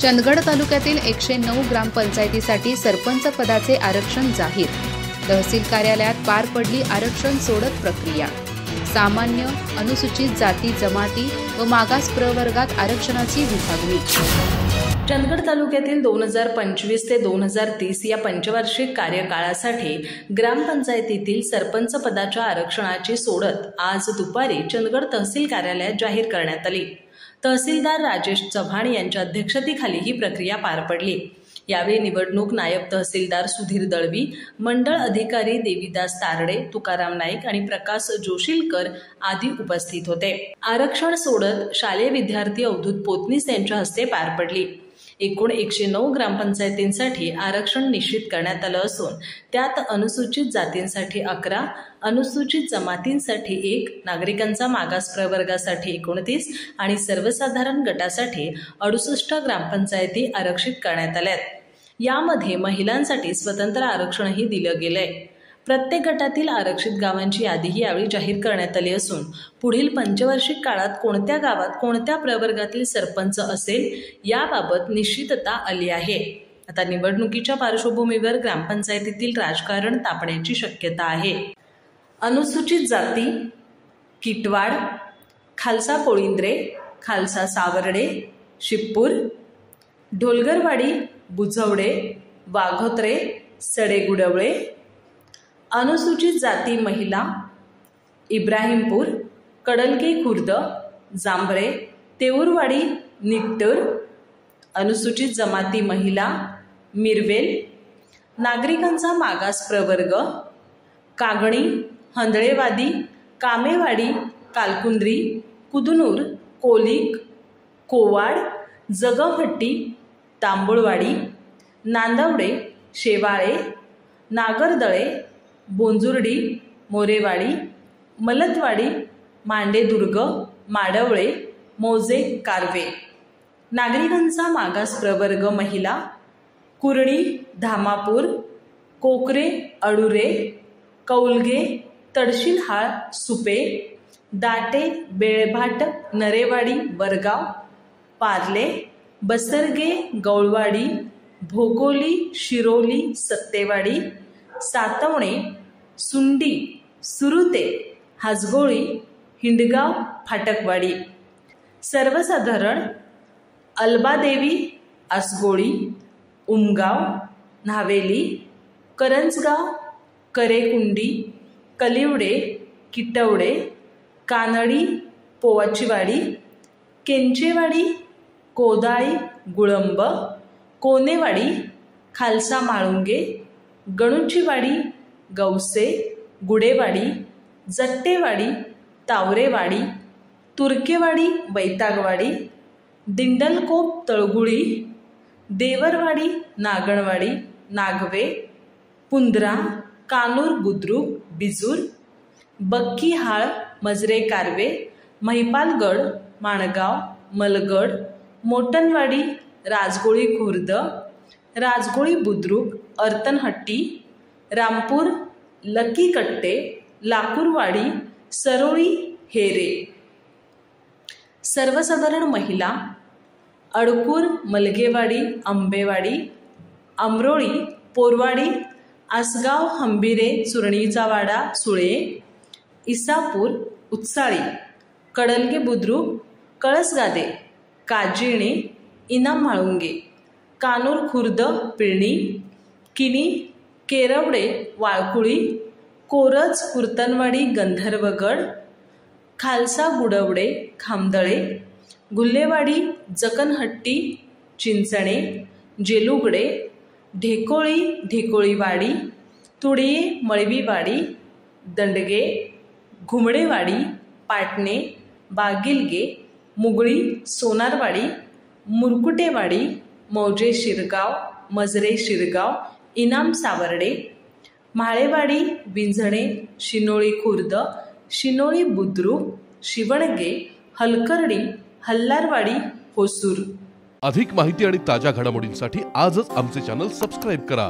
चंदगड तालुक्यातील 109 ग्रामपंचायतीसाठी सरपंच पदाचे आरक्षण जाहीर। तहसील कार्यालयात पार पडली आरक्षण सोडत प्रक्रिया। सामान्य, अनुसूचित जाती जमाती व मागास प्रवर्गात आरक्षणाची विभागणी। चंदगड तालुक्यातील 2025 ते 2030 या पंचवार्षिक कार्यकाळासाठी ग्रामपंचायतीतील सरपंच पदाच्या आरक्षणाची सोडत आज दुपारी चंदगड तहसील कार्यालयात जाहीर करण्यात आली। तहसीलदार राजेश चव्हाण यांच्या अध्यक्षतेखाली ही प्रक्रिया पार पडली। यावेळी निवडणूक नायब तहसीलदार सुधीर दळवी, मंडळ अधिकारी देवीदास तारडे, तुकाराम नाईक आणि प्रकाश जोशीलकर आदी उपस्थित होते। आरक्षण सोडत शालेय विद्यार्थी अवधूत पोतनीस यांच्या हस्ते पार पडली। एकूण 109 ग्रामपंचायतींसाठी आरक्षण निश्चित करण्यात आलं असून त्यात अनुसूचित जातींसाठी 11, अनुसूचित जमातींसाठी 1, नागरिकांचा मागास प्रवर्गासाठी 29 आणि सर्वसाधारण गटासाठी 68 ग्रामपंचायती आरक्षित करण्यात आल्यात। यामध्ये महिलांसाठी स्वतंत्र आरक्षणही दिलं गेलंय। प्रत्येक गटातील आरक्षित गावांची यादीही यावेळी जाहीर करण्यात आली असून पुढील पंचवार्षिक काळात कोणत्या गावात कोणत्या प्रवर्गातील सरपंच असेल याबाबत निश्चितता आली आहे। आता निवडणुकीच्या पार्श्वभूमीवर ग्रामपंचायतीतील राजकारण तापण्याची शक्यता आहे। अनुसूचित जाती किटवाड, खालसा कोळिंद्रे, खालसा सावर्डे, शिप्पूर, ढोलगरवाडी, बुजवडे, वाघोत्रे, सडेगुडवळे। अनुसूचित जाती महिला इब्राहिमपूर, कडलगे खुर्द, जांभरे, तेऊरवाडी, निट्टूर। अनुसूचित जमाती महिला मिरवेल। नागरिकांचा मागास प्रवर्ग कागणी, हंदळेवादी, कामेवाडी, कालकुंद्री, कुदनूर, कोलिक, कोवाड, जगमहट्टी, तांबुळवाडी, नांदवडे, शेवाळे, नागरदळे, बोंजुर्डी, मोरेवाडी, मलतवाडी, मांडेदुर्ग, माडवळे, मौजे, कारवे। नागरिकांचा मागास प्रवर्ग महिला कुरणी, धामापूर, कोकरे, अडुरे, कौलगे, तडशिलहाळ, सुपे, दाटे, बेळभाट, नरेवाडी, वरगाव, पार्ले, बसरगे, गौळवाडी, भोगोली, शिरोली, सत्तेवाडी, सातवणे, सुंडी, सुरुते, हाजगोळी, हिंडगाव, फाटकवाडी। सर्वसाधारण अल्बादेवी, आसगोळी, उमगाव, न्हावेली, करंजगाव, करेकुंडी, कलिवडे, किटवडे, कानडी, पोवाचीवाडी, केंचेवाडी, कोदाळी, गुळंब, कोनेवाडी, खालसा माळुंगे, गणुचीवाडी, गौसे, गुडेवाडी, जट्टेवाडी, तावरेवाडी, तुर्केवाडी, वैतागवाडी, दिंडलकोप, तळगुळी, देवरवाडी, नागणवाडी, नागवे, पुंद्रा, कानूर, बुद्रुक, बिजूर, बक्कीहाळ, मजरे, कारवे, महिपालगड, माणगाव, मलगड, मोटनवाडी, राजगोळी खुर्द, राजगोळी बुद्रुक, अर्तनहट्टी, रामपूर, लकीकट्टे, लाकूरवाडी, सरोळी, हेरे। सर्वसाधारण महिला अडकूर, मलगेवाडी, आंबेवाडी, आमरोळी, पोरवाडी, आसगाव, हंबिरे, चुरणीचा वाडा, सुळे, इसापूर, उत्साळी, कडलगे बुद्रुक, कळसगादे, काजिणे, इनाम म्हाळुंगे, कानूर खुर्द, पिळणी, किनी, केरवडे, वाळकुळी, कोरज, कुर्तनवाडी, गंधर्वगड, खालसा गुडवडे, खामदळे, गुल्लेवाडी, जकनहट्टी, चिंचणे, जेलुगडे, ढेकोळी, ढेकोळीवाडी, तुडिये, मळवीवाडी, दंडगे, घुमडेवाडी, पाटणे, बागिलगे, मुगळी, सोनारवाडी, मुरकुटेवाडी, मौजे शिरगाव, मजरे शिरगाव, इनाम सावर्डे, म्हाळेवाडी, विंझणे, शिनोळी खुर्द, शिनोळी बुद्रुक, शिवणगे, हलकर्डी, हल्लारवाडी, होसूर। अधिक माहिती आणि ताज्या घडामोडींसाठी आजच आमचे चॅनल सबस्क्राइब करा।